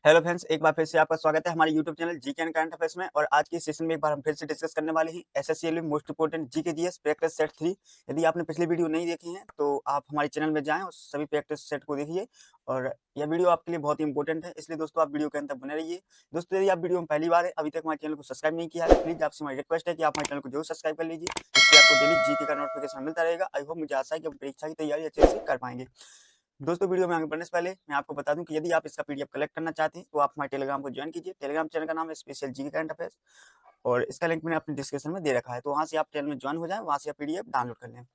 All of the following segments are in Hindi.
हेलो फ्रेंड्स, एक बार फिर से आपका स्वागत है हमारे YouTube channel GK and current affairs में। और आज के सेशन में एक बार हम फिर से डिस्कस करने वाले हैं एसएससी में most important GK GS practice set 3। यदि आपने पिछली वीडियो नहीं देखी है तो आप हमारे चैनल में जाएं और सभी प्रैक्टिस सेट को देखिए। और यह वीडियो आपके लिए बहुत ही इंपॉर्टेंट है, इसलिए दोस्तों आप वीडियो के अंत तक बने रहिए। दोस्तों, यदि आप वीडियो में पहली बार है, अभी तक हमारे चैनल को सब्सक्राइब नहीं किया है, प्लीज आपसे हमारी रिक्वेस्ट है कि आप हमारे चैनल को जरूर सब्सक्राइब कर लीजिए, जिससे आपको डेली जीके का नोटिफिकेशन मिलता रहेगा। आई होप, मुझे आशा है कि आप परीक्षा की तैयारी अच्छे से कर पाएंगे। दोस्तों, वीडियो में आगे बढ़ने से पहले मैं आपको बता दूं कि यदि आप इसका पीडीएफ कलेक्ट करना चाहते हैं तो आप हमारे टेलीग्राम को ज्वाइन कीजिए। टेलीग्राम चैनल का नाम है स्पेशल जीके करंट अफेयर्स, और इसका लिंक मैंने अपने डिस्क्रिप्शन में दे रखा है, तो वहां से आप चैनल में ज्वाइन हो जाए, वहां से आप पीडीएफ डाउनलोड कर लें।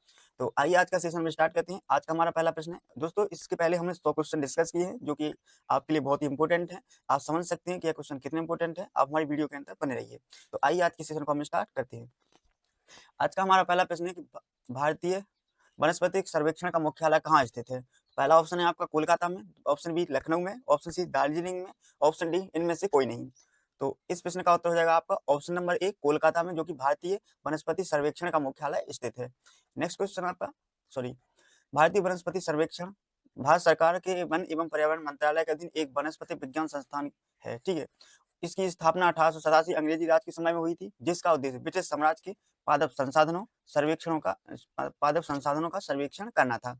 तो आइए आज का सेशन में स्टार्ट करते हैं। आज का हमारा पहला प्रश्न है दोस्तों, इसके पहले हमने 100 क्वेश्चन डिस्कस किए हैं जो कि आपके लिए बहुत ही इंपॉर्टेंट है। आप समझ सकते हैं कि यह क्वेश्चन कितने इंपॉर्टेंट है। आप हमारी वीडियो के अंदर बने रहिए। तो आइए आज के सेशन को हम स्टार्ट करते हैं। आज का हमारा पहला प्रश्न है कि भारतीय वनस्पतिक सर्वेक्षण का मुख्यालय कहाँ स्थित है। पहला ऑप्शन है आपका कोलकाता में, ऑप्शन बी लखनऊ में, ऑप्शन सी दार्जिलिंग में, ऑप्शन डी इनमें से कोई नहीं। तो इस प्रश्न का उत्तर हो जाएगा आपका ऑप्शन नंबर ए कोलकाता में, जो कि भारतीय वनस्पति सर्वेक्षण का मुख्यालय स्थित है। नेक्स्ट क्वेश्चन आपका, सॉरी, भारतीय वनस्पति सर्वेक्षण भारत सरकार के वन एवं पर्यावरण मंत्रालय के अधीन एक वनस्पति विज्ञान संस्थान है, ठीक है। इसकी स्थापना 1887 अंग्रेजी राज के समय में हुई थी, जिसका उद्देश्य ब्रिटिश साम्राज्य के पादप संसाधनों का सर्वेक्षण करना था।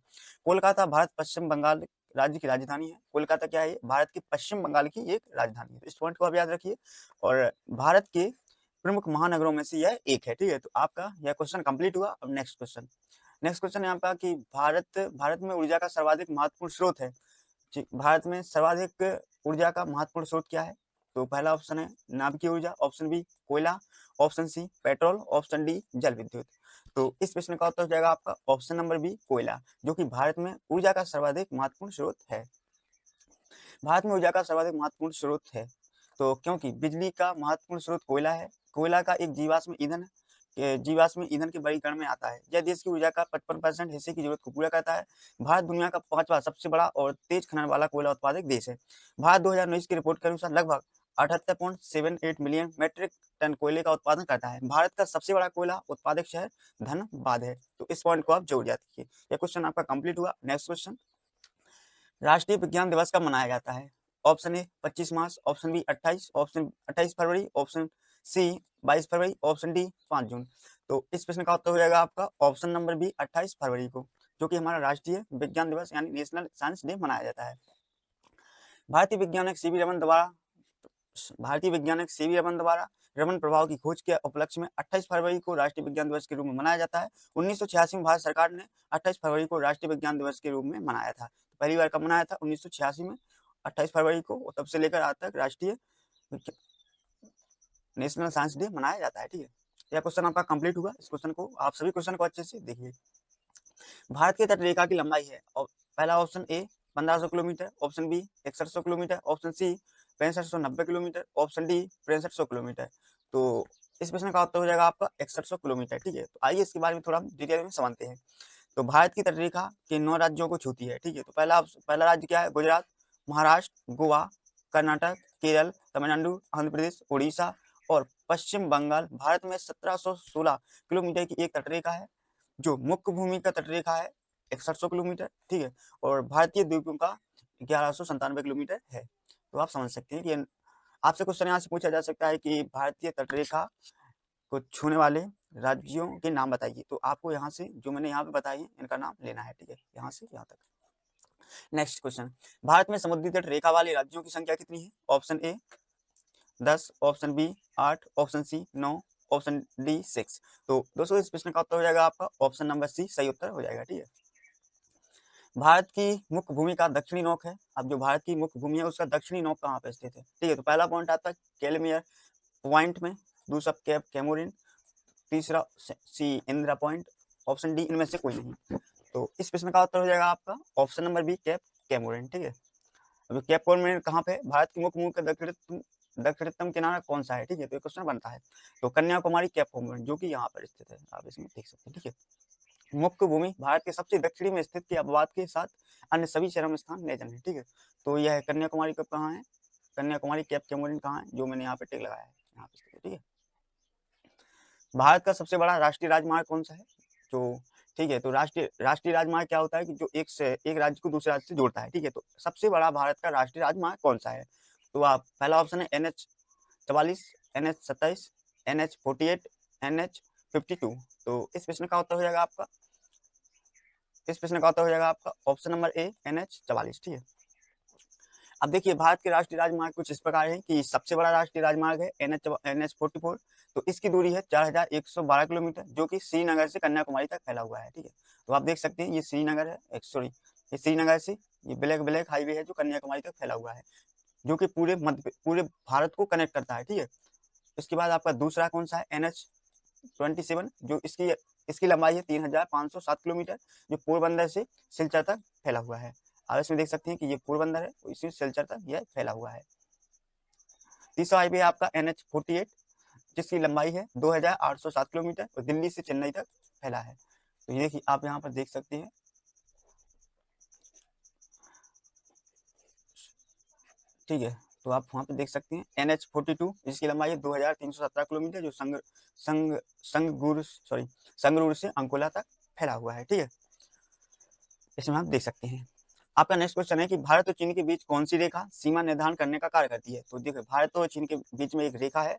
कोलकाता भारत पश्चिम बंगाल राज्य की राजधानी है। कोलकाता क्या है? भारत के पश्चिम बंगाल की एक राजधानी है। इस पॉइंट को आप याद रखिए। और भारत के प्रमुख महानगरों में से यह एक है, ठीक है। तो आपका यह क्वेश्चन कंप्लीट हुआ। अब नेक्स्ट क्वेश्चन है आपका कि भारत में ऊर्जा का सर्वाधिक महत्वपूर्ण स्रोत है। भारत में सर्वाधिक ऊर्जा का महत्वपूर्ण स्रोत क्या है? तो पहला ऑप्शन है नाभिकीय ऊर्जा, ऑप्शन बी कोयला, ऑप्शन सी पेट्रोल, ऑप्शन डी जल विद्युत। तो इस प्रश्न का उत्तर हो जाएगा आपका ऑप्शन नंबर बी कोयला, जो कि भारत में ऊर्जा का सर्वाधिक महत्वपूर्ण स्रोत है। भारत में ऊर्जा का सर्वाधिक महत्वपूर्ण स्रोत है तो क्योंकि बिजली का महत्वपूर्ण स्रोत कोयला है। कोयला का एक जीवाश्म ईंधन के वर्गीकरण में आता है। यह देश की ऊर्जा का 55% हिस्से की जरूरत को पूरा करता है। भारत दुनिया का 5वां सबसे बड़ा और तेज खनन वाला कोयला उत्पादक देश है। भारत 2019 की रिपोर्ट के अनुसार लगभग 78.78 मिलियन मेट्रिक टन कोयले का उत्पादन करता है। भारत का सबसे बड़ा कोयला उत्पादक शहर धनबाद है। तो इस पॉइंट को आप जरूर याद रखिए। यह क्वेश्चन आपका कंप्लीट हुआ। नेक्स्ट क्वेश्चन, राष्ट्रीय विज्ञान दिवस कब मनाया जाता है? ऑप्शन ए 25 मार्च, ऑप्शन बी 28, ऑप्शन 28 फरवरी, ऑप्शन सी 22 फरवरी, ऑप्शन डी 5 जून। तो इस प्रश्न का उत्तर हो जाएगा आपका ऑप्शन नंबर बी 28 फरवरी को, जो कि हमारा राष्ट्रीय विज्ञान दिवस यानी नेशनल साइंस डे मनाया जाता है। भारतीय वैज्ञानिक सीवी रमन द्वारा रमन प्रभाव की खोज के उपलक्ष्य में 28 फरवरी को राष्ट्रीय विज्ञान दिवस के रूप में मनाया जाता है। 1986 में भारत सरकार ने 28 फरवरी को राष्ट्रीय विज्ञान दिवस के रूप में मनाया था। पहली बार कब मनाया था? 1986 में 28 फरवरी को। तब से लेकर आज तक राष्ट्रीय नेशनल साइंस डे मनाया जाता है, ठीक है। यह क्वेश्चन आपका कंप्लीट हुआ। इस क्वेश्चन को आप सभी क्वेश्चन को अच्छे से देखिए। भारत की तट रेखा की लंबाई है, और पहला option A 1500 kilometre, option B 6100 kilometre, option C 6590 kilometre, option D 6500 kilometre. तो इस प्रश्न का उत्तर हो जाएगा आपका 6100 किलोमीटर, ठीक है। तो आइए इसके बारे में थोड़ा डिटेल में समझते हैं। तो भारत की तटरेखा के 9 राज्यों को छूती है, ठीक है। तो पहला राज्य क्या है? गुजरात, महाराष्ट्र, गोवा, कर्नाटक, केरल, तमिलनाडु, आंध्र प्रदेश, उड़ीसा और पश्चिम बंगाल। भारत में 1716 किलोमीटर की एक तटरेखा है, जो मुख्य भूमि का तटरेखा है 6100 किलोमीटर, ठीक है। और भारतीय द्वीपों का 1197 किलोमीटर है। तो आप समझ सकते हैं कि आपसे क्वेश्चन यहाँ से पूछा जा सकता है कि भारतीय तटरेखा को छूने वाले राज्यों के नाम बताइए। तो आपको यहाँ से जो मैंने यहाँ पे बताई है इनका नाम लेना है, ठीक है, यहाँ से यहाँ तक। नेक्स्ट क्वेश्चन, भारत में समुद्री तट रेखा वाले राज्यों की संख्या कितनी है? Option A 10, option B 8, option C 9, option D 6। तो दोस्तों इस प्रश्न का उत्तर हो जाएगा आपका ऑप्शन नंबर सी सही उत्तर हो जाएगा, ठीक है। भारत की मुख्य भूमि का दक्षिणी नोक है। अब जो भारत की मुख्य भूमि है उसका दक्षिणी नोक कहाँ पे स्थित है? ठीक है। तो पहला पॉइंट आता है कैलमियर पॉइंट में, दूसरा कैप कैमोरिन, तीसरा सी इंदिरा पॉइंट, ऑप्शन डी इनमें से कोई नहीं। तो इस प्रश्न का उत्तर हो जाएगा आपका option number B cape Comorin, ठीक है। अभी कैप कैमोरिन कहाँ पे? भारत की मुख्य भूमि का दक्षिणतम किनारा कौन सा है? ठीक है। तो ये क्वेश्चन बनता है। तो कन्याकुमारी कैप कैमोरिन, जो कि यहाँ पर स्थित है, आप इसमें देख सकते हैं, ठीक है। मुख्य भूमि भारत के सबसे दक्षिणी में स्थित के अपवाद के साथ अन्य सभी चरम स्थान नेजन है, ठीक है। तो यह कन्याकुमारी कब कहाँ है? कन्याकुमारी कैप कैमोरिन कहाँ है? जो मैंने यहाँ पे टिक लगाया है, यहाँ पे स्थित है, ठीक है। भारत का सबसे बड़ा राष्ट्रीय राजमार्ग कौन सा है? तो ठीक है, तो राष्ट्रीय राजमार्ग क्या होता है कि जो एक राज्य को दूसरे राज्य से जोड़ता है, ठीक है। तो सबसे बड़ा भारत का राष्ट्रीय राजमार्ग कौन सा है? तो आप पहला ऑप्शन है NH44, NH27, NH48, NH52। तो इस प्रश्न का उत्तर हो जाएगा आपका, ऑप्शन नंबर ए NH44, ठीक है। अब देखिए भारत के राष्ट्रीय राजमार्ग कुछ इस प्रकार है कि सबसे बड़ा राष्ट्रीय राजमार्ग है NH44, तो इसकी दूरी है 4112 किलोमीटर, जो कि श्रीनगर से कन्याकुमारी तक फैला हुआ है, ठीक है। तो आप देख सकते हैं ये श्रीनगर है, सॉरी ये श्रीनगर से ये ब्लैक हाईवे है जो कन्याकुमारी तक फैला हुआ है, जो कि पूरे भारत को कनेक्ट करता है, ठीक है। इसके बाद आपका दूसरा कौन सा है NH27, जो इसकी लंबाई है 3507 किलोमीटर, जो पोरबंदर से सिलचर तक फैला हुआ है। आप इसमें देख सकते हैं कि ये पोरबंदर है, इसी सिलचर तक यह फैला हुआ है। तीसरा हाईवे है आपका NH48, जिसकी लंबाई है 2807 किलोमीटर और दिल्ली से चेन्नई तक फैला है। तो ये देखिए आप यहाँ पर देख सकते हैं, ठीक है। तो आप वहाँ पे देख सकते हैं NH42, जिसकी लंबाई है 2317 किलोमीटर, जो संगरूर से अंकोला तक फैला हुआ है, ठीक है। इसमें आप देख सकते हैं। आपका नेक्स्ट क्वेश्चन है कि भारत और चीन के बीच कौन सी रेखा सीमा निर्धारण करने का कार्य करती है। तो देखिए भारत और चीन के बीच में एक रेखा है,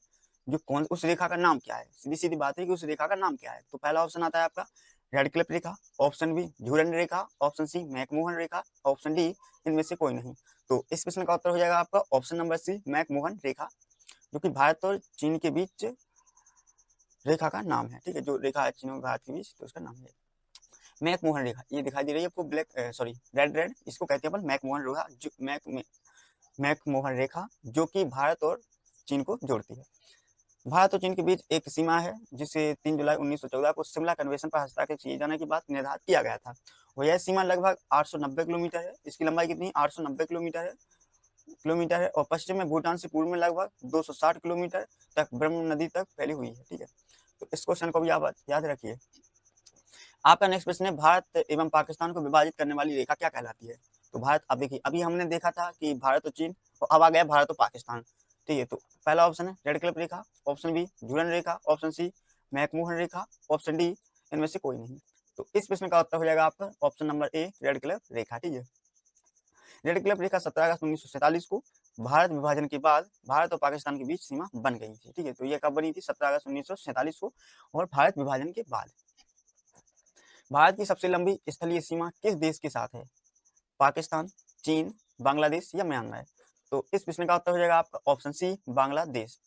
जो उस रेखा का नाम क्या है, सीधी सीधी बात है कि उस रेखा का नाम क्या है। तो पहला ऑप्शन आता है आपका रेडक्लिफ रेखा, ऑप्शन बी झूलन रेखा, ऑप्शन सी मैकमोहन रेखा, ऑप्शन डी इनमें से कोई नहीं। तो इस प्रश्न का उत्तर हो जाएगा आपका ऑप्शन नंबर सी मैकमोहन रेखा, जो कि भारत और चीन के बीच रेखा का नाम है, ठीक है। जो रेखा है चीन और भारत के बीच, तो उसका नाम है मैकमोहन रेखा। ये दिखाई दे रही है आपको रेड, इसको कहते हैं अपन मैकमोहन रेखा, जो मैकमोहन रेखा, जो कि भारत और चीन को जोड़ती है। भारत और चीन के बीच एक सीमा है, जिसे 3 जुलाई 1914 को शिमला कन्वेंशन पर हस्ताक्षर किए जाने के बाद निर्धारित किया गया था। और यह सीमा लगभग 890 किलोमीटर है। इसकी लंबाई कितनी, 890 किलोमीटर है और पश्चिम में भूटान से पूर्व में लगभग 260 किलोमीटर तक ब्रह्म नदी तक फैली हुई है, ठीक है। तो इस क्वेश्चन को भी आप याद रखिए। आपका नेक्स्ट प्रश्न है भारत एवं पाकिस्तान को विभाजित करने वाली रेखा क्या कहलाती है। तो भारत, अब देखिए अभी हमने देखा था कि भारत और चीन, और अब आ गया भारत और पाकिस्तान, ठीक है। तो पहला ऑप्शन है रेडक्लिफ रेखा, ऑप्शन बी झूलन रेखा, ऑप्शन सी मैकमोहन रेखा, ऑप्शन डी इनमें से कोई नहीं। तो इस प्रश्न का उत्तर हो जाएगा आपका ऑप्शन नंबर ए रेडक्लिफ रेखा, ठीक है। रेडक्लिफ रेखा 17 अगस्त 1947 को भारत विभाजन के बाद भारत और पाकिस्तान के बीच सीमा बन गई थी, ठीक है। तो यह कब बनी थी, 17 अगस्त 1947 को, और भारत विभाजन के बाद। भारत की सबसे लंबी स्थलीय सीमा किस देश के साथ है, पाकिस्तान, चीन, बांग्लादेश या म्यांमार। तो इस प्रश्न का उत्तर हो जाएगा आपका ऑप्शन सी बांग्लादेश।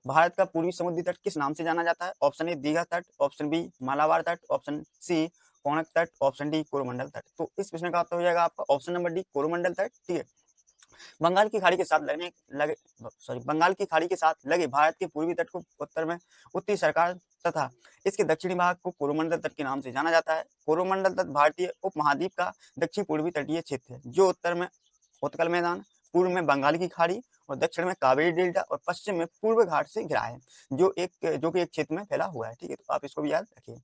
भारत का पूर्वी समुद्री तट किस नाम से जाना जाता है, ऑप्शन ए दीघा तट, ऑप्शन बी मालाबार तट, ऑप्शन सी कोणक तट, ऑप्शन डी कोरोमंडल तट। तो इस प्रश्न का उत्तर हो जाएगा आपका ऑप्शन नंबर डी कोरोमंडल तट, ठीक है। बंगाल की खाड़ी के साथ लगे भारत के पूर्वी तट को उत्तर में उत्तरी सरकार तथा इसके दक्षिणी भाग को कोरोमंडल तट के नाम से जाना जाता है। कोरोमंडल तट भारतीय उपमहाद्वीप का दक्षिण पूर्वी तटीय क्षेत्र है, जो उत्तर में उत्कल मैदान, पूर्व में बंगाल की खाड़ी और दक्षिण में कावेरी डेल्टा और पश्चिम में पूर्व घाट से घिरा है, जो कि एक क्षेत्र में फैला हुआ है, ठीक है। तो आप इसको भी याद रखिए।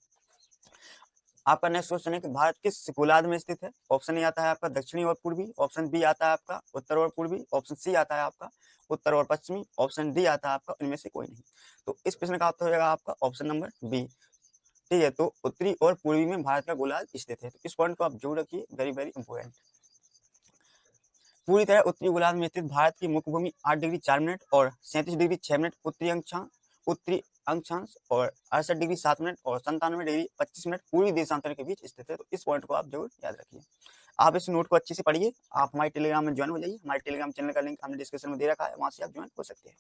आपका नेक्स्ट क्वेश्चन है कि भारत किस गोलार्ध में स्थित है। ऑप्शन ए आता है आपका दक्षिणी और पूर्वी, ऑप्शन बी आता है आपका उत्तर और पूर्वी, ऑप्शन सी आता है आपका उत्तर और पश्चिमी, ऑप्शन डी आता है आपका इनमें से कोई नहीं। तो इस प्रश्न का उत्तर हो जाएगा आपका ऑप्शन नंबर बी, ठीक है। तो उत्तरी और पूर्वी में भारत का गोलार्ध स्थित है। तो इस पॉइंट को आप जरूर रखिए, वेरी वेरी इंपॉर्टेंट। पूरी तरह उत्तरी गोलार्ध में स्थित भारत की मुख्य भूमि 8 डिग्री 4 मिनट और 37 डिग्री 6 मिनट उत्तरी अक्षांश और 68 डिग्री 7 मिनट और 97 डिग्री 25 मिनट पूर्वी देशांतर के बीच स्थित है। तो इस पॉइंट को आप जरूर याद रखिए। आप इस नोट को अच्छे से पढ़िए। आप हमारे टेलीग्राम में ज्वाइन हो जाइए। हमारे टेलीग्राम चैनल का लिंक हमने डिस्क्रिप्शन में दे रखा है, वहां से आप ज्वाइन हो सकते हैं।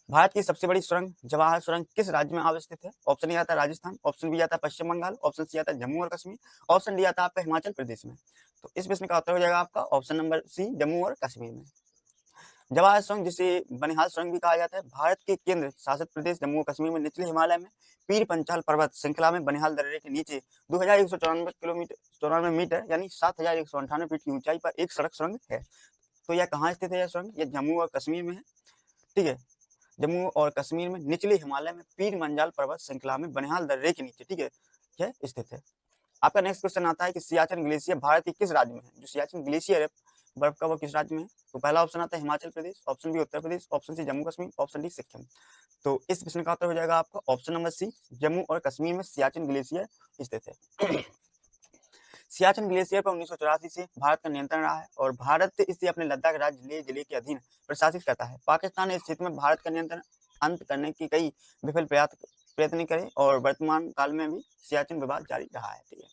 भारत की सबसे बड़ी सुरंग जवाहर सुरंग किस राज्य में अवस्थित है। ऑप्शन ए आता है राजस्थान, ऑप्शन बी आता है पश्चिम बंगाल, ऑप्शन सी आता है जम्मू और कश्मीर, ऑप्शन डी आता है आपका हिमाचल प्रदेश में। तो इस प्रश्न का उत्तर हो जाएगा आपका ऑप्शन नंबर सी जम्मू और कश्मीर में। जवाहर सुरंग, जिसे बनिहाल सुरंग भी कहा जाता है, भारत के केंद्र शासित प्रदेश जम्मू और कश्मीर में निचले हिमालय में पीर पंचाल पर्वत श्रृंखला में बनिहाल दर्रे के नीचे 2194 मीटर यानी 7198 फीट की ऊंचाई पर एक सड़क सुरंग है। तो यह कहाँ स्थित है, यह सुरंग यह जम्मू और कश्मीर में है, ठीक है। जम्मू और कश्मीर में निचले हिमालय में पीर मंजाल पर्वत श्रृंखला में बनिहाल दर्रे के नीचे, ठीक है, यह स्थित है। आपका नेक्स्ट क्वेश्चन आता है कि सियाचिन ग्लेशियर भारत के किस राज्य में है। जो सियाचिन ग्लेशियर है बर्फ का, वो किस राज्य में है। तो पहला ऑप्शन आता है Himachal Pradesh, option B Uttar Pradesh, option C Jammu Kashmir, option D Sikkim. तो इस प्रश्न का उत्तर हो जाएगा आपका ऑप्शन नंबर सी जम्मू और कश्मीर में सियाचिन ग्लेशियर स्थित है। सियाचिन ग्लेशियर पर 1984 से भारत का नियंत्रण रहा है और भारत इसे अपने लद्दाख राज्य लेह जिले के अधीन प्रशासित करता है। पाकिस्तान ने इस क्षेत्र में भारत का नियंत्रण अंत करने की कई विफल प्रयत्न करे और वर्तमान काल में भी सियाचिन विवाद जारी रहा है। ठीक है,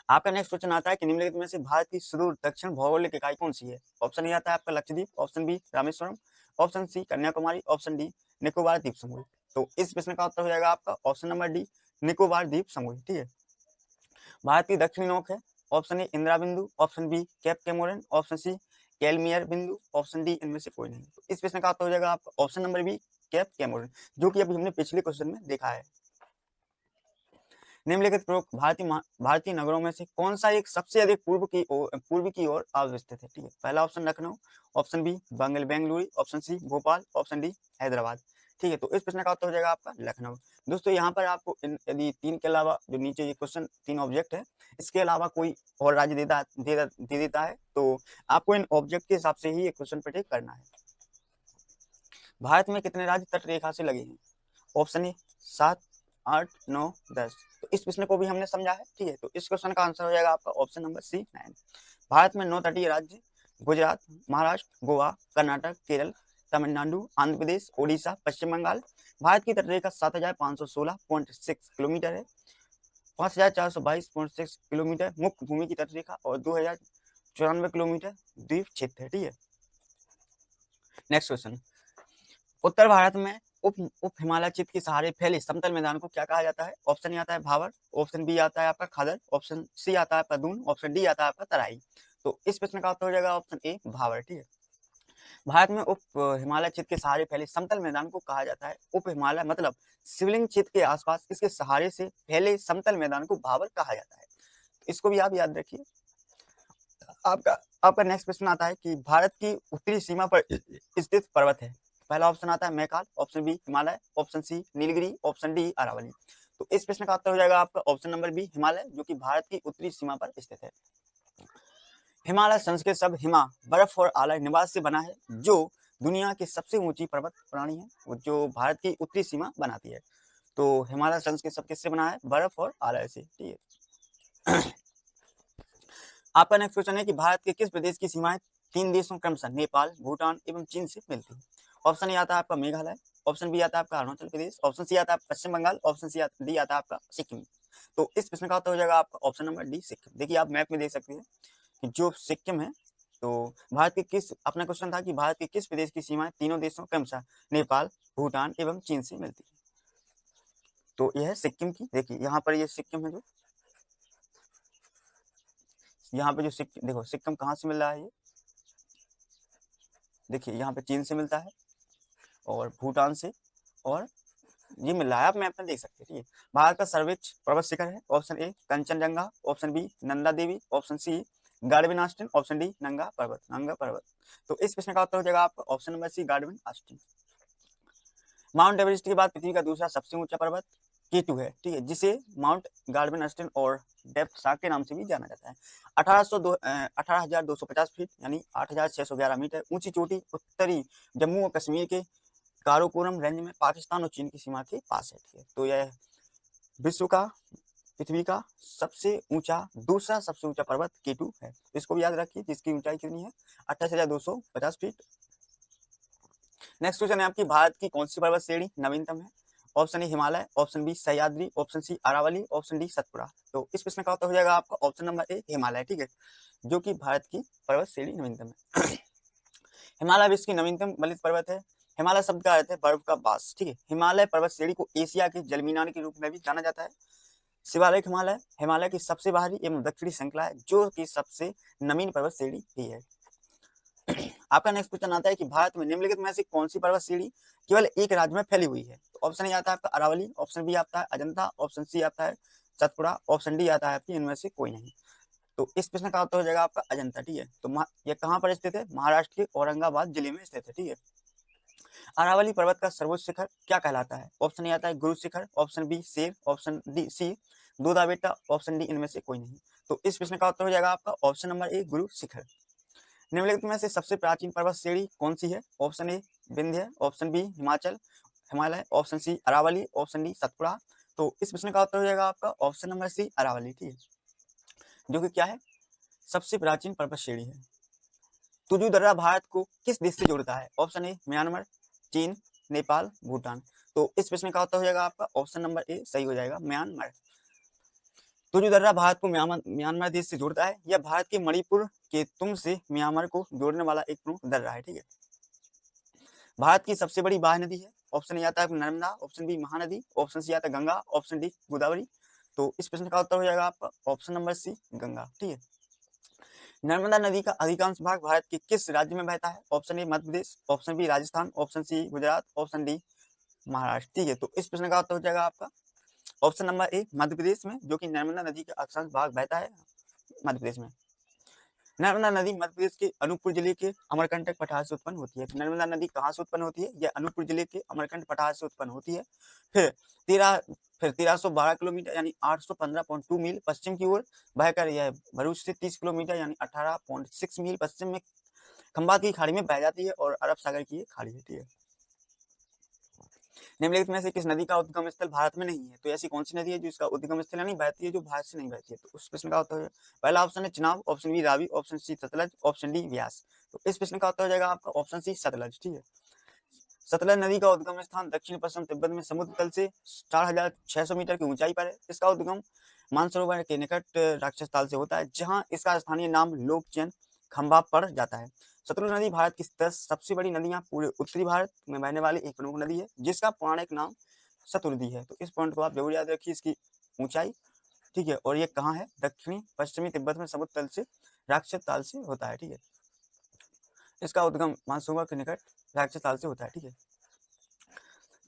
आपका नेक्स्ट क्वेश्चन आता है कि निम्नलिखित में से भारत की सुदूर दक्षिण भौगोलिक इकाई कौन सी है? ऑप्शन ए आता है आपका Lakshadweep, option B Rameswaram, option C Kanyakumari, option D Nicobar द्वीप समूह। तो इस प्रश्न का उत्तर हो जाएगा आपका ऑप्शन नंबर डी निकोबार द्वीप समूह। ठीक है, भारत की दक्षिणी नोक है। ऑप्शन ए इंदिरा बिंदु, option B Cape Comorin, option C Calimere बिंदु, ऑप्शन डी इनमें से कोई नहीं। तो इस प्रश्न का उत्तर हो जाएगा आपका ऑप्शन नंबर बी कैप कैमोरन, जो कि अभी हमने पिछले क्वेश्चन में देखा है। निम्नलिखित प्रमुख भारतीय नगरों में से कौन सा एक सबसे अधिक पूर्व की ओर अवस्थित है? ठीक है, पहला option Lucknow, option B Bengaluru, option C Bhopal, option D Hyderabad. ठीक है, तो इस प्रश्न का उत्तर हो जाएगा आपका लखनऊ। दोस्तों यहाँ पर आपको यदि तीन के अलावा जो नीचे ये क्वेश्चन तीन ऑब्जेक्ट है, इसके अलावा कोई और राज्य दे देता है तो आपको इन ऑब्जेक्ट के हिसाब से ही ये क्वेश्चन प्रटेक करना है। भारत में कितने राज्य तट रेखा से लगे हैं? Option A 7, 8, 9, 10। तो इस प्रश्न को भी हमने समझा है। ठीक है, तो इस क्वेश्चन का आंसर हो जाएगा आपका ऑप्शन नंबर सी 9। भारत में 9 तटीय राज्य गुजरात, महाराष्ट्र, गोवा, कर्नाटक, केरल, तमिलनाडु, आंध्र प्रदेश, ओडिशा, पश्चिम बंगाल। भारत की तटरेखा 7516.6 किलोमीटर है। 5422.6 किलोमीटर मुख्य भूमि की तटरेखा और 2094 किलोमीटर द्वीप क्षेत्र है। ठीक है, नेक्स्ट क्वेश्चन, उत्तर भारत में उप हिमालय चित्त के सहारे फैले समतल मैदान को क्या कहा जाता है? ऑप्शन ए आता है भावर, ऑप्शन बी आता है आपका खादर, ऑप्शन सी आता है आपका दून, ऑप्शन डी आता है आपका तराई। तो इस प्रश्न का उत्तर हो जाएगा ऑप्शन ए भावर। ठीक है, भारत में उप हिमालय चित्त के सहारे फैले समतल मैदान को कहा जाता है उप हिमालय मतलब शिवलिंग चित्त के आसपास इसके सहारे से फैले समतल मैदान को भावर कहा जाता है। इसको भी आप याद रखिए। आपका नेक्स्ट प्रश्न आता है कि भारत की उत्तरी सीमा पर स्थित पर्वत है। पहला ऑप्शन आता है Maikal, option B Himalaya, option C Nilgiri, option D Aravalli. तो इस प्रश्न का उत्तर हो जाएगा आपका ऑप्शन नंबर बी हिमालय, जो कि भारत की उत्तरी सीमा पर स्थित है। हिमालय संस्कृत शब्द हिमा बर्फ और आलय निवास से बना है, जो दुनिया की सबसे ऊंची पर्वत प्रणाली है जो भारत की उत्तरी सीमा बनाती है। तो हिमालय संस्कृत शब्द किससे बना है? बर्फ और आलय से। ठीक है, आपका नेक्स्ट क्वेश्चन है कि भारत के किस प्रदेश की सीमाएं तीन देशों क्रमशः नेपाल, भूटान एवं चीन से मिलती है? ऑप्शन ए आता है आपका मेघालय, ऑप्शन बी आता है आपका अरुणाचल प्रदेश, ऑप्शन सी आता है पश्चिम बंगाल, ऑप्शन सी डी आता है आपका सिक्किम। तो इस प्रश्न का उत्तर हो जाएगा आपका ऑप्शन नंबर डी सिक्किम। देखिए आप मैप में देख सकते हैं कि जो सिक्किम है, तो भारत के किस अपना क्वेश्चन था कि भारत के किस प्रदेश की सीमाएं तीनों देशों क्रमशः नेपाल, भूटान एवं चीन से मिलती है? तो यह है सिक्किम की। देखिए यहाँ पर ये सिक्किम है, जो यहाँ पे जो सिक्किम देखो सिक्किम कहाँ से मिल रहा है? ये देखिए यहाँ पे चीन से मिलता है और भूटान से, और ये मिल रहा है, आप मैप में देख सकते हैं। ठीक है, भारत का सर्वोच्च पर्वत शिखर है। Option A Kanchenjunga, option B Nanda Devi, option C Godwin Austen, option D Nanga Parbat. तो इस प्रश्न का उत्तर हो जाएगा आपका option number C Godwin Austen. Mount Everest के बाद पृथ्वी का दूसरा सबसे ऊंचा पर्वत K2 है। ठीक है, जिसे माउंट गार्डविन आस्टिन और डेप्थ शार्क के नाम से भी जाना जाता है। 18,250 फीट यानी 8,611 मीटर ऊंची चोटी उत्तरी जम्मू और कश्मीर के काराकोरम रेंज में पाकिस्तान और चीन की सीमा के पास है। ठीक है, तो यह विश्व का पृथ्वी का दूसरा सबसे ऊंचा पर्वत K2 है। इसको भी याद रखिए, जिसकी ऊंचाई कितनी है? 28,250 फीट। नेक्स्ट क्वेश्चन है आपकी, भारत की कौन सी पर्वत श्रेणी नवीनतम है? Option A Himalaya, option B Sahyadri, option C Aravalli, option D Satpura. तो इस प्रश्न का उत्तर हो जाएगा आपका ऑप्शन नंबर ए हिमालय। ठीक है, जो कि भारत की पर्वत श्रेणी नवीनतम है। हिमालय विश्व की नवीनतम बलित पर्वत है। हिमालय शब्द का अर्थ है बर्फ का बास। ठीक है, हिमालय पर्वत श्रेणी को एशिया के जल मीनार के रूप में भी जाना जाता है। शिवालिक हिमालय हिमालय की सबसे बाहरी एवं दक्षिणी श्रृंखला है, जो कि सबसे नवीन पर्वत श्रेणी भी है। आपका नेक्स्ट क्वेश्चन आता है कि भारत में निम्नलिखित में से कौन सी पर्वत श्रेणी केवल एक राज्य में फैली हुई है? तो ऑप्शन ए आता है आपका अरावली, ऑप्शन बी आता है अजंता, ऑप्शन सी आता है सतपुड़ा, ऑप्शन डी आता है आपकी इनमें से कोई नहीं। तो इस प्रश्न का उत्तर हो जाएगा आपका अजंता। ठीक है, तो यह कहाँ पर स्थित है? महाराष्ट्र के औरंगाबाद जिले में स्थित है। ठीक है, अरावली पर्वत का सर्वोच्च शिखर क्या कहलाता है? ऑप्शन ए आता है गुरु शिखर, ऑप्शन बी शेर, ऑप्शन डी सी दोदा बेटा, ऑप्शन डी इनमें से कोई नहीं। तो इस प्रश्न का उत्तर हो जाएगा आपका option number A Guru Shikhar. निम्नलिखित में से सबसे प्राचीन पर्वत श्रेणी कौन सी है? Option A Vindhya, option B Himalaya, option C Aravalli, option D Satpura. तो इस प्रश्न का उत्तर हो जाएगा आपका ऑप्शन नंबर सी अरावली। ठीक है, जो कि क्या है, सबसे प्राचीन पर्वत श्रेणी है। तुजु दर्रा भारत को किस देश से जोड़ता है? ऑप्शन ए म्यांमार, चीन, नेपाल, भूटान। तो इस प्रश्न का उत्तर हो जाएगा आपका ऑप्शन नंबर ए सही हो जाएगा, म्यांमार। तुजु दर्रा भारत को म्यांमार देश से जोड़ता है। यह भारत के मणिपुर के तुंग से म्यांमार को जोड़ने वाला एक प्रमुख दर्रा है, ठीक है। भारत की सबसे बड़ी बाह्य नदी है। ऑप्शन ए आता है Narmada, option B Mahanadi, option C आता है गंगा, ऑप्शन डी गोदावरी। तो इस प्रश्न का उत्तर हो जाएगा आपका ऑप्शन नंबर सी गंगा, ठीक है। नर्मदा नदी का अधिकांश भाग भारत के किस राज्य में बहता है? Option A Madhya Pradesh, option B Rajasthan, option C Gujarat, option D Maharashtra, ठीक है। तो इस प्रश्न का उत्तर हो जाएगा आपका ऑप्शन नंबर ए मध्य प्रदेश में, जो कि नर्मदा नदी का अधिकांश भाग बहता है मध्य प्रदेश में। नर्मदा नदी मध्य प्रदेश के अनूपपुर जिले के अमरकंटक पठार से उत्पन्न होती है। नर्मदा नदी कहाँ से उत्पन्न होती है? यह अनूपपुर जिले के अमरकंटक पठार से उत्पन्न होती है। फिर 1312 किलोमीटर यानी 815.2 मील पश्चिम की ओर बहकर यह भरूच से 30 किलोमीटर यानी 18.6 मील पश्चिम में खंबात की खाड़ी में बह जाती है और अरब सागर की खाड़ी होती है। निम्नलिखित में से किस नदी का उद्गम स्थल भारत में नहीं है? तो ऐसी कौन सी नदी है जिसका उद्गम स्थल नहीं बहती है, जो भारत से नहीं बहती है? तो उस प्रश्न का उत्तर पहला ऑप्शन है Chenab, option B Ravi, option C Sutlej, option D Beas. तो इस प्रश्न का उत्तर हो जाएगा आपका ऑप्शन सी सतलज, ठीक है। सतलज नदी का उद्गम स्थान दक्षिण पश्चिम तिब्बत में समुद्र तल से 4600 मीटर की ऊंचाई पर है। इसका उद्गम मानसरोवर के निकट राक्षस ताल से होता है, जहां इसका स्थानीय नाम लोकचयन खंबा पड़ जाता है। सतलुज नदी भारत की 10 सबसे बड़ी नदियां पूरे उत्तरी भारत में बहने वाली एक प्रमुख नदी है, जिसका पौराणिक नाम सतुर्दी है। तो इस पॉइंट को आप जरूर याद रखिए, इसकी ऊंचाई, ठीक है। और ये कहाँ है? दक्षिणी पश्चिमी तिब्बत में समुद्र तल से राक्षस ताल से होता है, ठीक है। इसका उद्गम मानसरोवर के निकट राक्षस ताल से होता है, ठीक है।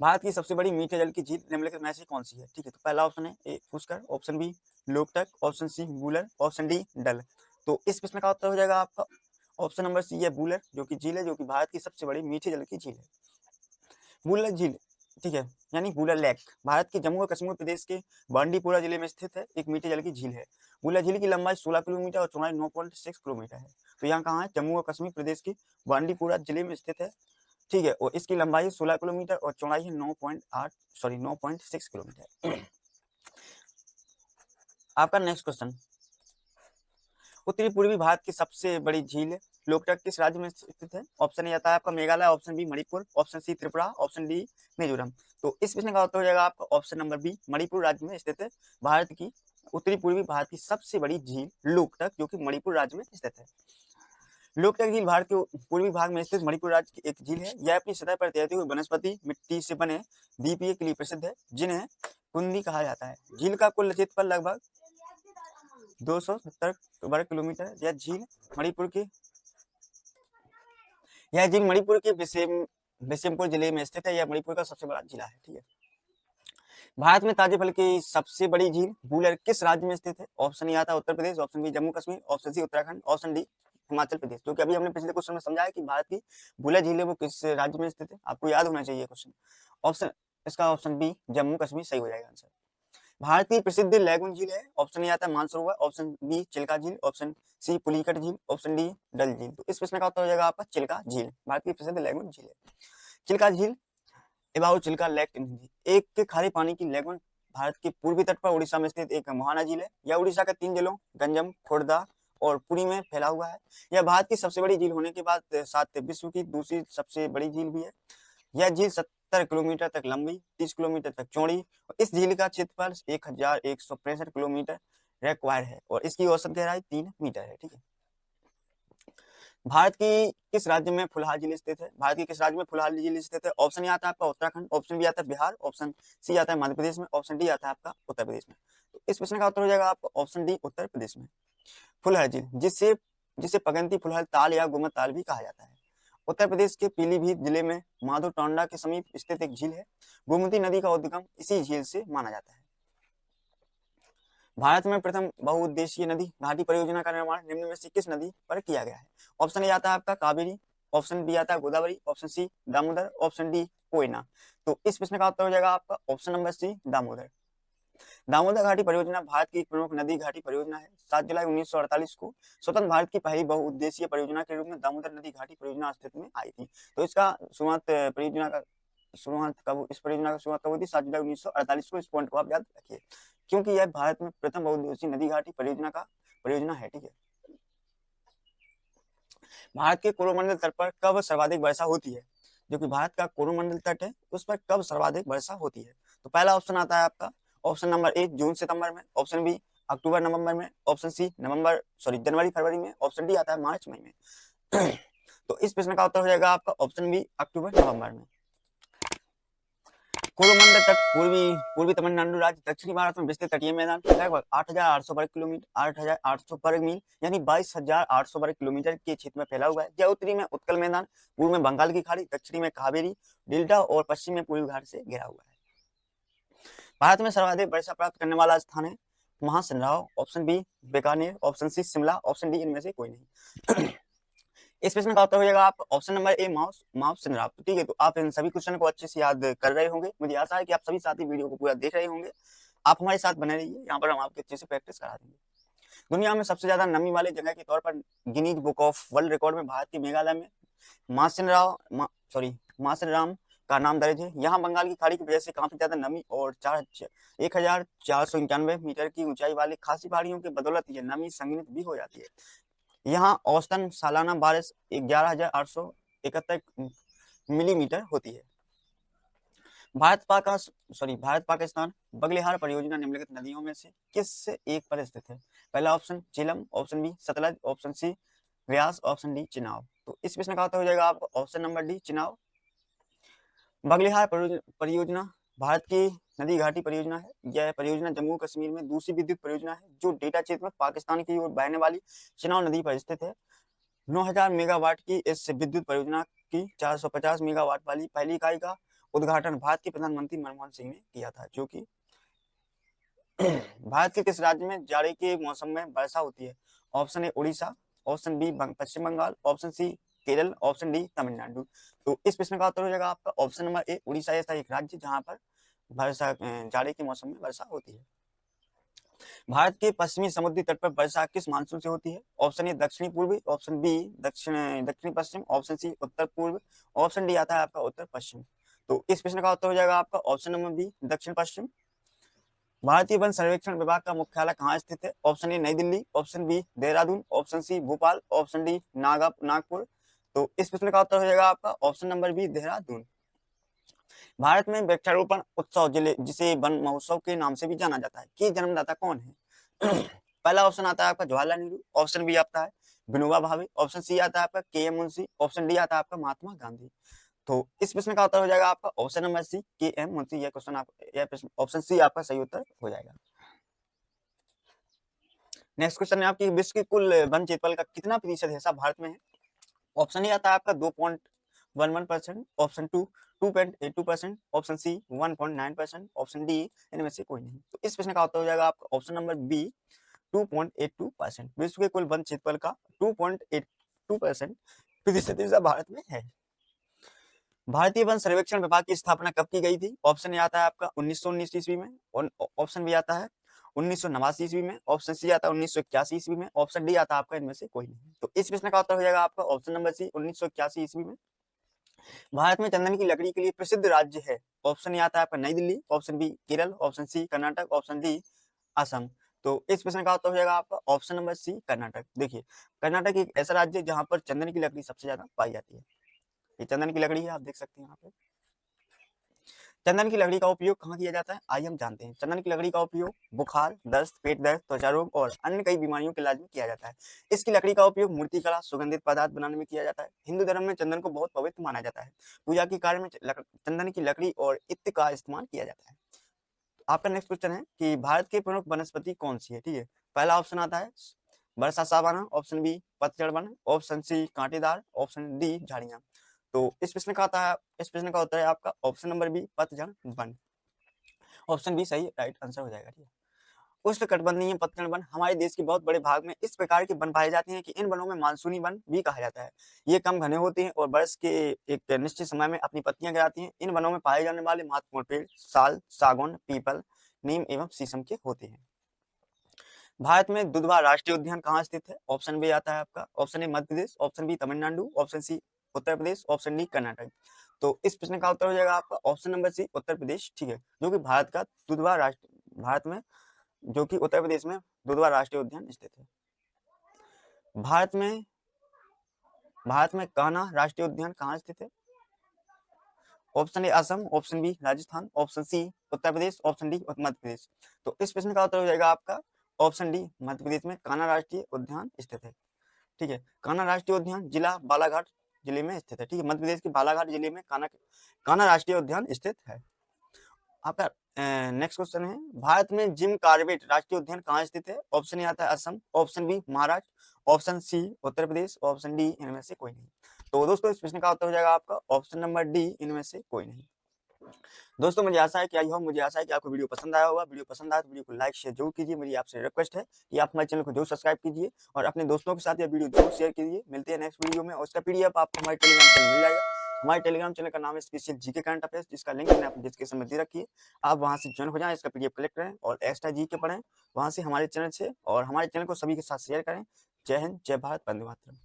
भारत की सबसे बड़ी मीठे जल की झील निम्नलिखित में से कौन सी है? ठीक है। तो पहला ऑप्शन है A Pushkar, option B Loktak, option C Wular, option D Dal. तो इस प्रश्न का उत्तर हो जाएगा आपका ऑप्शन नंबर सी है बूलर, जो कि झील है, जो कि भारत की सबसे बड़ी मीठे जल की झील है। बूलर झील, ठीक है, यानी बूलर लेक भारत के जम्मू और कश्मीर प्रदेश के बांडीपुरा जिले में स्थित है, एक मीठे जल की झील है। बूलर झील की लंबाई 16 किलोमीटर और चौड़ाई 9.6 किलोमीटर है। तो यहाँ कहाँ है? जम्मू और कश्मीर प्रदेश के बांडीपुरा जिले में स्थित है, ठीक है। और इसकी लंबाई 16 किलोमीटर और चौड़ाई है 9.6 किलोमीटर। आपका नेक्स्ट क्वेश्चन, उत्तरी पूर्वी भारत की सबसे बड़ी झील लोकटक किस राज्य में स्थित है? ऑप्शन ए आता है आपका Meghalaya, option B Manipur, option C Tripura, option D Mizoram. तो इस प्रश्न का उत्तर हो जाएगा आपका ऑप्शन नंबर बी मणिपुर राज्य में स्थित है। भारत की उत्तरी पूर्वी भारत की सबसे बड़ी झील लोकटक, जो कि मणिपुर राज्य में स्थित है। लोकटक झील भारत के पूर्वी भाग में स्थित मणिपुर राज्य की एक झील है। यह अपनी सतह पर तैरती हुई वनस्पति मिट्टी से बने द्वीपीय के लिए प्रसिद्ध है, जिन्हें कुंदी कहा जाता है। झील का कुल क्षेत्रफल लगभग 270 वर्ग किलोमीटर। यह झील मणिपुर के बिशेमपुर जिले में स्थित है। यह मणिपुर का सबसे बड़ा जिला है, ठीक है। भारत में ताजे फल की सबसे बड़ी झील बूलर किस राज्य में स्थित है? ऑप्शन ए आता है Uttar Pradesh, option B Jammu Kashmir, option C Uttarakhand, option D Himachal Pradesh. जो कि अभी हमने पिछले क्वेश्चन में समझा है कि भारत की बूलर झील है वो किस राज्य में स्थित है, आपको याद होना चाहिए क्वेश्चन। ऑप्शन इसका ऑप्शन बी जम्मू कश्मीर सही हो जाएगा आंसर। भारत की प्रसिद्ध लैगून झील है। ऑप्शन ए आता है मानसरोवर, ऑप्शन बी चिल्का झील, ऑप्शन सी पुलिकट झील, ऑप्शन डी डल झील। तो इस प्रश्न का उत्तर हो जाएगा आपका चिल्का झील, भारत की प्रसिद्ध लैगून झील है चिल्का झील। एबाउट चिल्का लेक एक के खारे पानी की लैगून भारत के पूर्वी तट पर उड़ीसा में स्थित एक मोहाना झील है। यह उड़ीसा के 3 जिलों गंजम, खोर्धा और पुरी में फैला हुआ है। यह भारत की सबसे बड़ी झील होने के बाद साथ विश्व की दूसरी सबसे बड़ी झील भी है। यह झील 70 किलोमीटर तक लंबी, 30 किलोमीटर तक चौड़ी और इस झील का क्षेत्रफल 1165 किलोमीटर रिक्वायर है और इसकी औसत गहराई 3 मीटर है, ठीक है। भारत की किस राज्य में फुलहार झील स्थित है? भारत की किस राज्य में फुलहार झील स्थित है? ऑप्शन ए आता है आपका उत्तराखंड, ऑप्शन बी आता है बिहार, ऑप्शन सी आता है मध्य प्रदेश में, ऑप्शन डी आता है आपका उत्तर प्रदेश में। तो इस प्रश्न का उत्तर हो जाएगा आपका ऑप्शन डी उत्तर प्रदेश में। फुलहार झील जिसे जिसे पगंती फुलहार ताल या गुमत ताल भी कहा जाता है, उत्तर प्रदेश के पीलीभीत जिले में माधो टोंडा के समीप स्थित एक झील है। गोमती नदी का उद्गम इसी झील से माना जाता है। भारत में प्रथम बहुउद्देशीय नदी घाटी परियोजना का निर्माण निम्न में से किस नदी पर किया गया है? ऑप्शन ए आता है आपका कावेरी, ऑप्शन बी आता है Godavari, option C Damodar, option D Koyna. तो इस प्रश्न का उत्तर हो जाएगा आपका option number C Damodar. Damodar घाटी परियोजना भारत की एक प्रमुख नदी घाटी परियोजना है। 7 जुलाई 1948 को स्वतंत्र भारत की पहली बहुउद्देशीय परियोजना के रूप में दामोदर नदी घाटी परियोजना अस्तित्व में आई थी। तो इसका शुरुआत परियोजना का शुरुआत कब, इस परियोजना की शुरुआत कब हुई थी? 7 जुलाई 1948 को। इस पॉइंट को आप याद रखिए, क्योंकि यह भारत में प्रथम बहुउद्देशीय नदी घाटी परियोजना है। ठीक है। भारत के कोरोमंडल तट पर कब सर्वाधिक वर्षा होती है? जो कि भारत का कोरोमंडल तट है उस पर कब सर्वाधिक वर्षा होती है? तो पहला ऑप्शन आता है आपका ऑप्शन नंबर ए जून सितंबर में, ऑप्शन बी अक्टूबर नवंबर में, ऑप्शन सी जनवरी फरवरी में, ऑप्शन डी आता है मार्च मई में। तो इस प्रश्न का उत्तर हो जाएगा आपका ऑप्शन बी अक्टूबर नवंबर में। कोरोमंडल तट पूर्वी तमिलनाडु राज्य दक्षिणी भारत में विस्तृत तटीय मैदान लगभग 8,800 वर्ग किलोमीटर 8,800 वर्ग मील यानी 22,800 वर्ग किलोमीटर के क्षेत्र में फैला हुआ है। यह उत्तरी में उत्कल मैदान, पूर्व में बंगाल की खाड़ी, दक्षिणी में कावेरी डेल्टा और पश्चिम में पूर्वी घाट से घिरा हुआ है। भारत में सर्वाधिक वर्षा प्राप्त करने वाला स्थान है महासिंधराव, option B Bikaner, option C Shimla, option D इनमें से कोई नहीं। इस प्रश्न का उत्तर हो जाएगा आपका ऑप्शन नंबर ए माउस सिंधराव। ठीक है, तो आप इन सभी क्वेश्चन को अच्छे से याद कर रहे होंगे। मुझे आशा है कि आप सभी साथी वीडियो को पूरा देख रहे होंगे। आप हमारे साथ बने रहिए, यहाँ पर हम आपके अच्छे से प्रैक्टिस करा देंगे। दुनिया में सबसे ज्यादा नमी वाले जगह के तौर पर Guinness book of world record में भारत के मेघालय में मासिनराम का नाम दर्ज है। यहाँ बंगाल की खाड़ी की वजह से काफी ज्यादा नमी और 1,491 मीटर की ऊंचाई वाली खासी पहाड़ियों के बदौलत यह नमी संघनित भी हो जाती है। यहाँ औसतन सालाना बारिश 11,871 मिलीमीटर होती है। भारत पाकिस्तान बगलिहार परियोजना निम्नलिखित नदियों में से किस एक पर स्थित है? पहला option Jhelum, option B Sutlej, option C Beas, option D Chenab. तो इस प्रश्न का उत्तर हो जाएगा आपको option number D Chenab. Baglihar परियोजना भारत की नदी घाटी परियोजना है। यह परियोजना जम्मू कश्मीर में दूसरी विद्युत परियोजना है जो डेटा क्षेत्र में पाकिस्तान की ओर बहने वाली चिनाब नदी पर स्थित है। 9,000 मेगावाट की इस विद्युत परियोजना की 450 मेगावाट वाली पहली इकाई का उद्घाटन भारत के प्रधानमंत्री मनमोहन सिंह ने किया था। जो कि भारत के किस राज्य में जाड़े के मौसम में वर्षा होती है? Option A Orissa, option B Paschim Bangal, option C Kerala, option D Tamil Nadu. तो इस प्रश्न का उत्तर हो जाएगा आपका ऑप्शन नंबर ए उड़ीसा ऐसा एक राज्य जहां पर वर्षा जाड़े के मौसम में वर्षा होती है। भारत के पश्चिमी समुद्री तट पर वर्षा किस मानसून से होती है? ऑप्शन ए दक्षिणी पूर्वी, ऑप्शन बी दक्षिणी पश्चिम, ऑप्शन सी उत्तर पूर्व, ऑप्शन डी आता है आपका उत्तर पश्चिम। तो इस प्रश्न का उत्तर हो जाएगा आपका ऑप्शन नंबर बी दक्षिण पश्चिम। भारतीय वन सर्वेक्षण विभाग का मुख्यालय कहाँ स्थित है? ऑप्शन ए नई Delhi, option B Dehradun, option C Bhopal, option D Nagpur. तो इस प्रश्न का उत्तर हो जाएगा आपका option number B Dehradun. Bharat में वृक्षारोपण उत्सव जिसे वन महोत्सव के नाम से भी जाना जाता है, कि जन्मदाता कौन है? पहला ऑप्शन आता है आपका जवाहरलाल नेहरू, ऑप्शन बी आता है विनोबा भावे, ऑप्शन सी आता है आपका के.एम. मुंशी, ऑप्शन डी आता है आपका महात्मा गांधी। तो इस प्रश्न का उत्तर हो जाएगा आपका option number C KM. Munshi. यह क्वेश्चन यह प्रश्न ऑप्शन सी आपका सही उत्तर हो जाएगा। नेक्स्ट क्वेश्चन है आपकी विश्व के कुल वन क्षेत्रफल का कितना प्रतिशत हिस्सा भारत में है? ऑप्शन ए आता है आपका 2.11%, option 2.82%, option C 1.9%, option D इनमें से कोई नहीं। तो इस प्रश्न का उत्तर हो जाएगा आपका ऑप्शन नंबर बी 2.82%। विश्व के कुल वन क्षेत्रफल का 2.82% प्रतिशत हिस्सा भारत में है। भारतीय वन सर्वेक्षण विभाग की स्थापना कब की गई थी? ऑप्शन ए आता है आपका 1919 ईस्वी में, और ऑप्शन बी आता है 1989 ईस्वी में, ऑप्शन सी आता है 1981 ईस्वी में, ऑप्शन डी आता है आपका इनमें से कोई नहीं। तो इस प्रश्न का उत्तर हो जाएगा आपका ऑप्शन नंबर सी 1981 ईस्वी में। भारत में चंदन की लकड़ी के लिए प्रसिद्ध राज्य है। ऑप्शन ए आता है आपका नई Delhi, option B Kerala, option C Karnataka, option D Assam. तो इस प्रश्न का उत्तर हो जाएगा आपका ऑप्शन नंबर सी कर्नाटक। देखिए कर्नाटक एक ऐसा राज्य है जहां पर चंदन की लकड़ी सबसे ज्यादा पाई जाती है। ये चंदन की लकड़ी है, आप देख सकते हैं यहाँ पे। चंदन की लकड़ी का उपयोग कहाँ किया जाता है? आइए हम जानते हैं। चंदन की लकड़ी का उपयोग बुखार, दस्त, पेट दर्द, त्वचा रोग और अन्य कई बीमारियों के इलाज में किया जाता है। इसकी लकड़ी का उपयोग मूर्तिकला, सुगंधित पदार्थ बनाने में किया जाता है। हिंदू धर्म में चंदन को बहुत पवित्र माना जाता है। पूजा के कार्य में चंदन की लकड़ी और इत्र का इस्तेमाल किया जाता है। आपका नेक्स्ट क्वेश्चन है कि भारत की प्रमुख वनस्पति कौन सी है? ठीक है, पहला ऑप्शन आता है वर्षा सावाना, ऑप्शन बी पतझड़ वन, ऑप्शन सी कांटेदार, ऑप्शन डी झाड़ियां। तो इस प्रश्न का उत्तर है आपका ऑप्शन नंबर बी पतझड़ वन। ऑप्शन बी सही राइट आंसर हो जाएगा। ठीक है, उष्णकटिबंधीय पतझड़ वन हमारे देश के बहुत बड़े भाग में इस प्रकार के वन पाए जाते हैं कि इन वनों में मानसूनी वन भी कहा जाता है। ये कम घने होते हैं और वर्ष के एक निश्चित समय में अपनी पत्तियां गिराती हैं। इन वनों में पाए जाने वाले महत्वपूर्ण पेड़ साल, सागौन, पीपल, नीम एवं शीशम के होते हैं। भारत में दुधवा राष्ट्रीय उद्यान कहाँ स्थित है? ऑप्शन बी आता है आपका option A Madhya Pradesh, option B Tamil Nadu, option C Uttar Pradesh, option D Karnataka. तो इस प्रश्न का उत्तर हो जाएगा आपका ऑप्शन नंबर सी उत्तर प्रदेश, ठीक है, जो कि भारत का दुधवा राष्ट्र भारत में जो कि उत्तर प्रदेश में दुधवा राष्ट्रीय उद्यान स्थित है। भारत में कान्हा राष्ट्रीय उद्यान कहाँ स्थित है? Option A Assam, option B Rajasthan, option C Uttar Pradesh, option D Madhya Pradesh. तो इस प्रश्न का उत्तर हो जाएगा आपका ऑप्शन डी मध्य प्रदेश में कान्हा राष्ट्रीय उद्यान स्थित है, ठीक है। कान्हा राष्ट्रीय उद्यान जिला बालाघाट जिले में स्थित है, ठीक है। मध्य प्रदेश के बालाघाट जिले में कान्हा राष्ट्रीय उद्यान स्थित है। आपका नेक्स्ट क्वेश्चन है, भारत में जिम कॉर्बेट राष्ट्रीय उद्यान कहाँ स्थित है? ऑप्शन ए आता है Assam, option B Maharashtra, option C Uttar Pradesh, option D इनमें से कोई नहीं। तो दोस्तों इस प्रश्न का उत्तर हो जाएगा आपका ऑप्शन नंबर डी इनमें से कोई नहीं। दोस्तों मुझे आशा है कि आपको वीडियो पसंद आया होगा। वीडियो पसंद आया तो वीडियो को लाइक शेयर जरूर कीजिए। मेरी आपसे रिक्वेस्ट है कि आप हमारे चैनल को जरूर सब्सक्राइब कीजिए और अपने दोस्तों के साथ यह वीडियो जरूर शेयर कीजिए। मिलते हैं नेक्स्ट वीडियो में और उसका पीडीएफ आपको हमारे टेलीग्राम चैनल मिल जाएगा। हमारे टेलीग्राम चैनल का नाम है स्पेशल जीके करंट अफेयर्स, जिसका लिंक मैंने अपने डिस्क्रिप्शन में दे रखी है। आप वहां से ज्वाइन हो जाएं, इसका पीडीएफ कलेक्ट करें और एक्स्ट्रा जीके पढ़ें वहां से हमारे चैनल से, और हमारे चैनल को सभी के साथ शेयर करें। जय हिंद, जय भारत, वंदे मातरम।